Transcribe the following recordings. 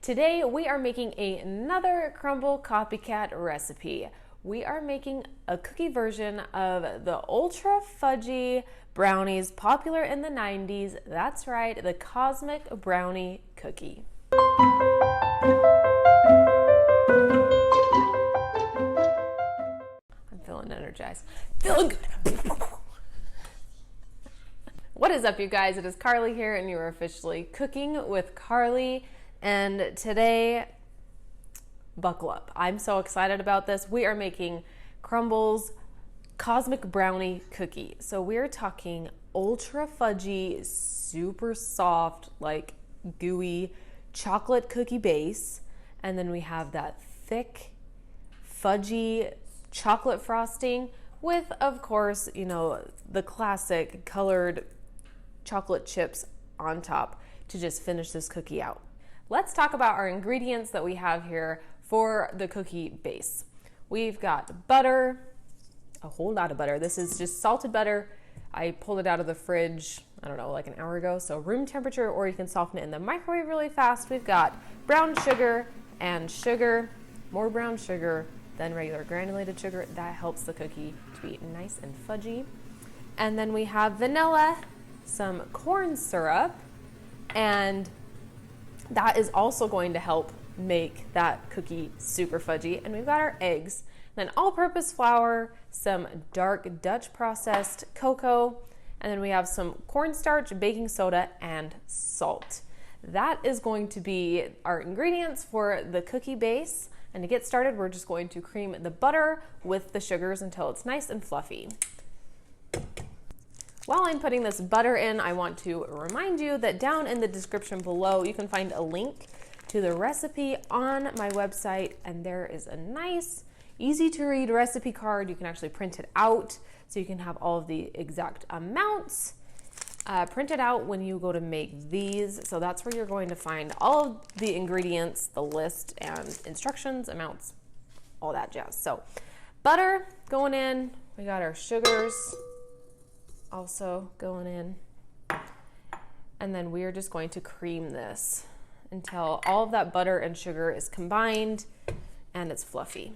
Today we are making another Crumbl Copycat recipe. We are making a cookie version of the ultra fudgy brownies popular in the 90s. That's right, the Cosmic Brownie Cookie. I'm feeling energized. Feeling good. What is up, you guys? It is Karli here, and you are officially cooking with Karli. And today, buckle up. I'm so excited about this. We are making Crumbl's Cosmic Brownie Cookie. So we're talking ultra fudgy, super soft, like gooey chocolate cookie base. And then we have that thick, fudgy chocolate frosting with, of course, you know, the classic colored chocolate chips on top to just finish this cookie out. Let's talk about our ingredients that we have here for the cookie base. We've got butter, a whole lot of butter. This is just salted butter. I pulled it out of the fridge, I don't know, like an hour ago, so room temperature, or you can soften it in the microwave really fast. We've got brown sugar and sugar, more brown sugar than regular granulated sugar. That helps the cookie to be nice and fudgy. And then we have vanilla, some corn syrup, and that is also going to help make that cookie super fudgy. And we've got our eggs, then all-purpose flour, some dark Dutch processed cocoa, and then we have some cornstarch, baking soda, and salt. That is going to be our ingredients for the cookie base. And to get started, we're just going to cream the butter with the sugars until it's nice and fluffy. While I'm putting this butter in, I want to remind you that down in the description below, you can find a link to the recipe on my website, and there is a nice, easy to read recipe card. You can actually print it out so you can have all of the exact amounts printed out when you go to make these. So that's where you're going to find all of the ingredients, the list, and instructions, amounts, all that jazz. So butter going in, we got our sugars also going in, and then we are just going to cream this until all of that butter and sugar is combined and it's fluffy.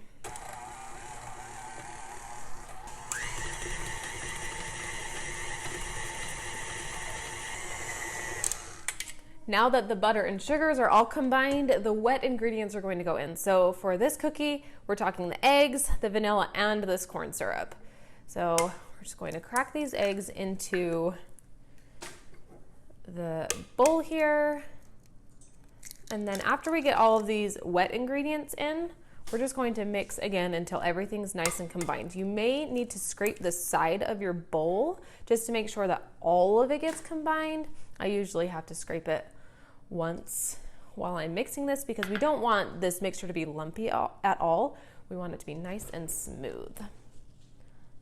Now that the butter and sugars are all combined, the wet ingredients are going to go in. So for this cookie, we're talking the eggs, the vanilla, and this corn syrup. So we're just going to crack these eggs into the bowl here. And then after we get all of these wet ingredients in, we're just going to mix again until everything's nice and combined. You may need to scrape the side of your bowl just to make sure that all of it gets combined. I usually have to scrape it once while I'm mixing this because we don't want this mixture to be lumpy at all. We want it to be nice and smooth.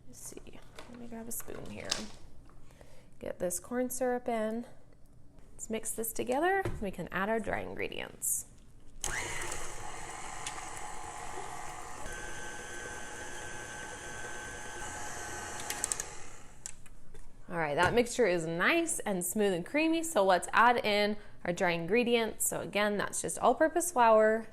Let's see, let me grab a spoon here. Get this corn syrup in. Let's mix this together so we can add our dry ingredients. All right, that mixture is nice and smooth and creamy, so let's add in our dry ingredients. So again, that's just all-purpose flour,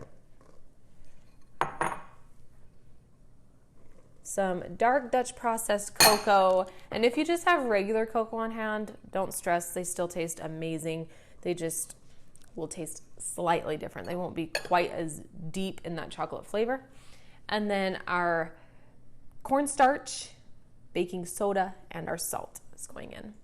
some dark Dutch processed cocoa, and if you just have regular cocoa on hand, don't stress, they still taste amazing. They just will taste slightly different. They won't be quite as deep in that chocolate flavor. And then our cornstarch, baking soda, and our salt is going in.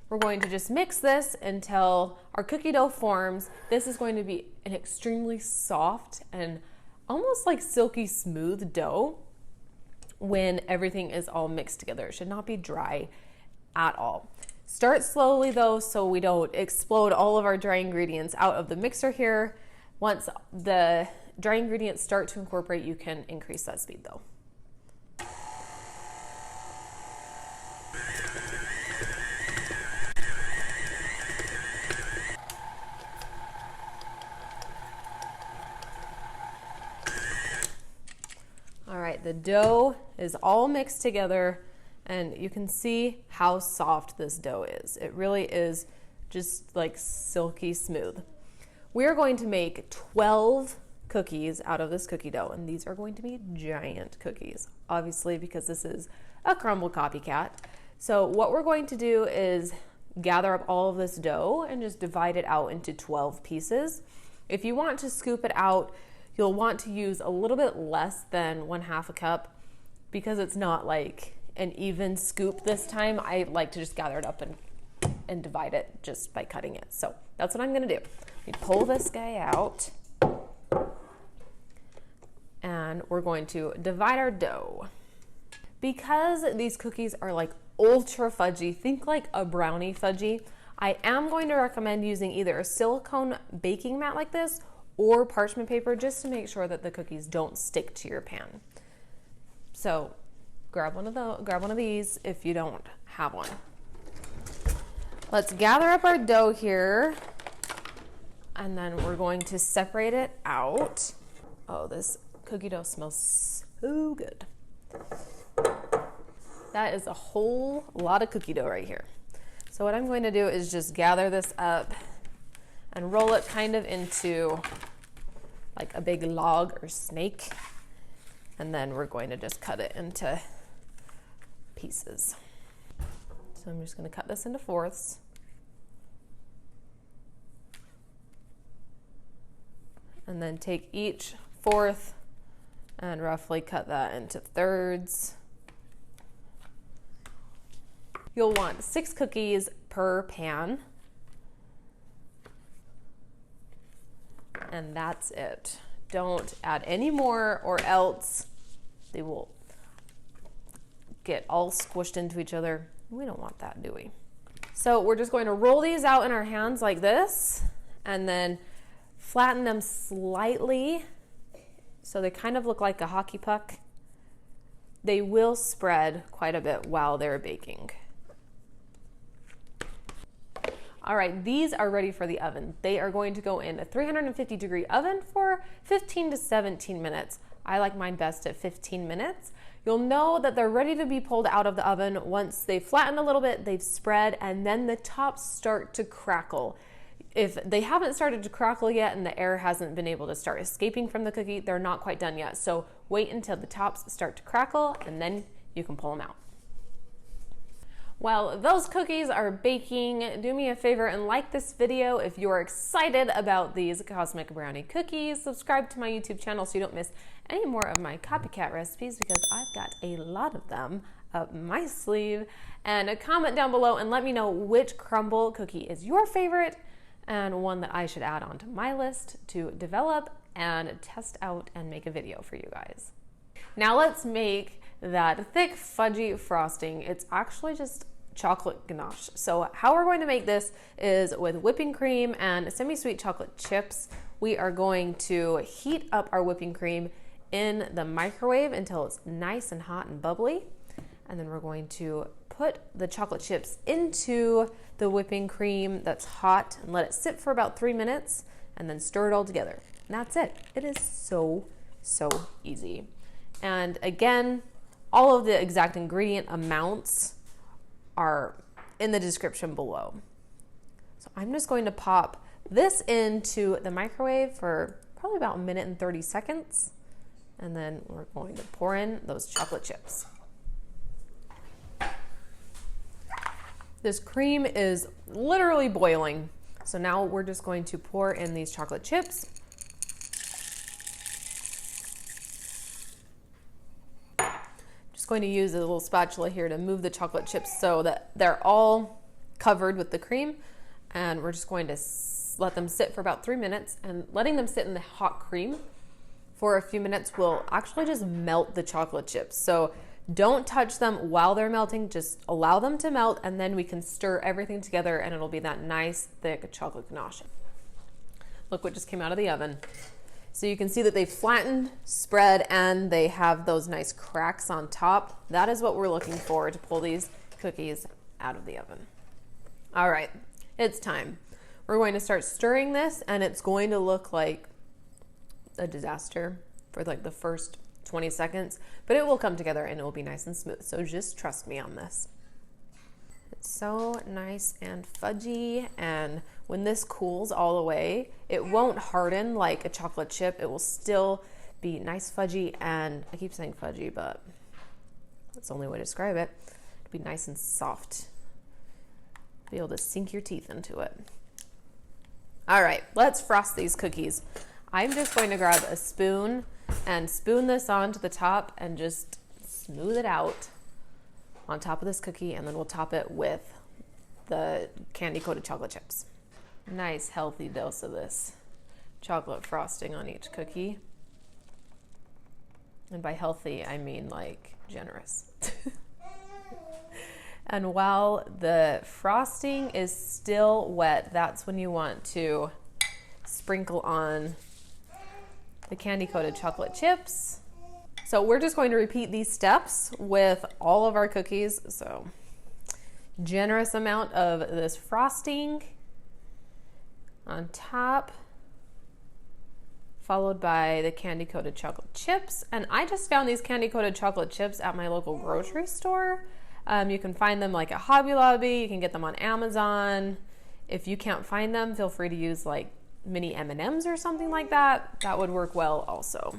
We're going to just mix this until our cookie dough forms. This is going to be an extremely soft and almost like silky smooth dough when everything is all mixed together. It should not be dry at all. Start slowly though, so we don't explode all of our dry ingredients out of the mixer here. Once the dry ingredients start to incorporate, you can increase that speed though. All right, the dough is all mixed together, and you can see how soft this dough is. It really is just like silky smooth. we're going to make 12 cookies out of this cookie dough, and these are going to be giant cookies, obviously, because this is a Crumbl Copycat. So what we're going to do is gather up all of this dough and just divide it out into 12 pieces. If you want to scoop it out, you'll want to use a little bit less than 1/2 cup because it's not like an even scoop this time. I like to just gather it up and divide it just by cutting it. So that's what I'm gonna do. We pull this guy out and we're going to divide our dough. Because these cookies are like ultra fudgy, think like a brownie fudgy, I am going to recommend using either a silicone baking mat like this or parchment paper just to make sure that the cookies don't stick to your pan. So grab one of these if you don't have one. Let's gather up our dough here and then we're going to separate it out. Oh, this cookie dough smells so good. That is a whole lot of cookie dough right here. So what I'm going to do is just gather this up and roll it kind of into like a big log or snake. And then we're going to just cut it into pieces. So I'm just going to cut this into fourths. And then take each fourth and roughly cut that into thirds. You'll want 6 cookies per pan. And that's it. Don't add any more or else they will get all squished into each other. We don't want that, do we? So we're just going to roll these out in our hands like this and then flatten them slightly so they kind of look like a hockey puck. They will spread quite a bit while they're baking. All right, these are ready for the oven. They are going to go in a 350-degree oven for 15 to 17 minutes. I like mine best at 15 minutes. You'll know that they're ready to be pulled out of the oven once they've flattened a little bit, they've spread, and then the tops start to crackle. If they haven't started to crackle yet and the air hasn't been able to start escaping from the cookie, they're not quite done yet. So wait until the tops start to crackle and then you can pull them out. While those cookies are baking, do me a favor and like this video if you're excited about these Cosmic Brownie Cookies. Subscribe to my YouTube channel so you don't miss any more of my copycat recipes because I've got a lot of them up my sleeve. And comment down below and let me know which Crumbl cookie is your favorite and one that I should add onto my list to develop and test out and make a video for you guys. Now let's make that thick fudgy frosting. It's actually just chocolate ganache. So how we're going to make this is with whipping cream and semi-sweet chocolate chips. We are going to heat up our whipping cream in the microwave until it's nice and hot and bubbly. And then we're going to put the chocolate chips into the whipping cream that's hot and let it sit for about 3 minutes and then stir it all together. And that's it. It is so easy. And again, all of the exact ingredient amounts are in the description below. So I'm just going to pop this into the microwave for probably about 1 minute and 30 seconds. And then we're going to pour in those chocolate chips. This cream is literally boiling. So now we're just going to pour in these chocolate chips. Just going to use a little spatula here to move the chocolate chips so that they're all covered with the cream. And we're just going to let them sit for about 3 minutes, and letting them sit in the hot cream for a few minutes will actually just melt the chocolate chips. So don't touch them while they're melting, just allow them to melt, and then we can stir everything together and it'll be that nice thick chocolate ganache. Look what just came out of the oven. So you can see that they flattened, spread, and they have those nice cracks on top. That is what we're looking for to pull these cookies out of the oven. All right, it's time. We're going to start stirring this, and it's going to look like a disaster for like the first 20 seconds, but it will come together and it will be nice and smooth. So just trust me on this. It's so nice and fudgy, and when this cools all the way, it won't harden like a chocolate chip. It will still be nice fudgy, and I keep saying fudgy, but that's the only way to describe it. It'll be nice and soft. Be able to sink your teeth into it. All right, let's frost these cookies. I'm just going to grab a spoon and spoon this onto the top and just smooth it out on top of this cookie, and then we'll top it with the candy coated chocolate chips. Nice healthy dose of this chocolate frosting on each cookie. And by healthy, I mean like generous. And while the frosting is still wet, that's when you want to sprinkle on the candy coated chocolate chips. So we're just going to repeat these steps with all of our cookies. So generous amount of this frosting on top, followed by the candy coated chocolate chips. And I just found these candy coated chocolate chips at my local grocery store. You can find them like at Hobby Lobby. You can get them on Amazon. If you can't find them, feel free to use like mini M&Ms or something like that. That would work well also.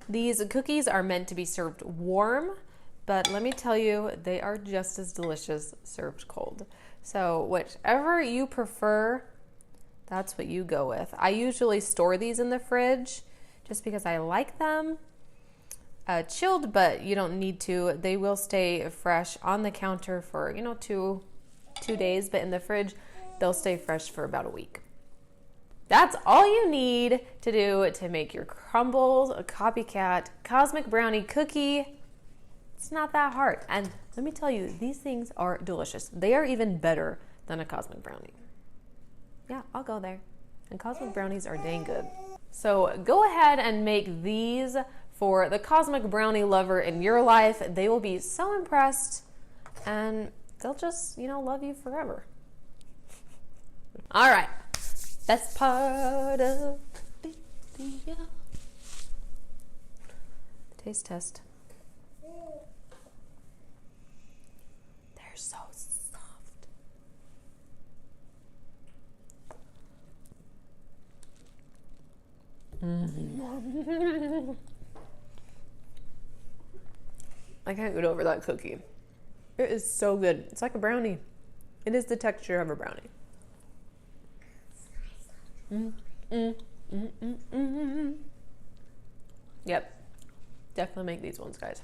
These cookies are meant to be served warm, but let me tell you, they are just as delicious served cold. So whichever you prefer, that's what you go with. I usually store these in the fridge just because I like them chilled, but you don't need to. They will stay fresh on the counter for, 2 days, but in the fridge, they'll stay fresh for about a week. That's all you need to do to make your Crumbl Copycat Cosmic Brownie Cookie. It's not that hard. And let me tell you, these things are delicious. They are even better than a Cosmic Brownie. Yeah, I'll go there. And Cosmic Brownies are dang good. So go ahead and make these for the Cosmic Brownie lover in your life. They will be so impressed, and they'll just, love you forever. All right. Best part of the video. Taste test. They're so soft. Mm-hmm. I can't get over that cookie. It is so good. It's like a brownie. It is the texture of a brownie. Yep. Definitely make these ones, guys.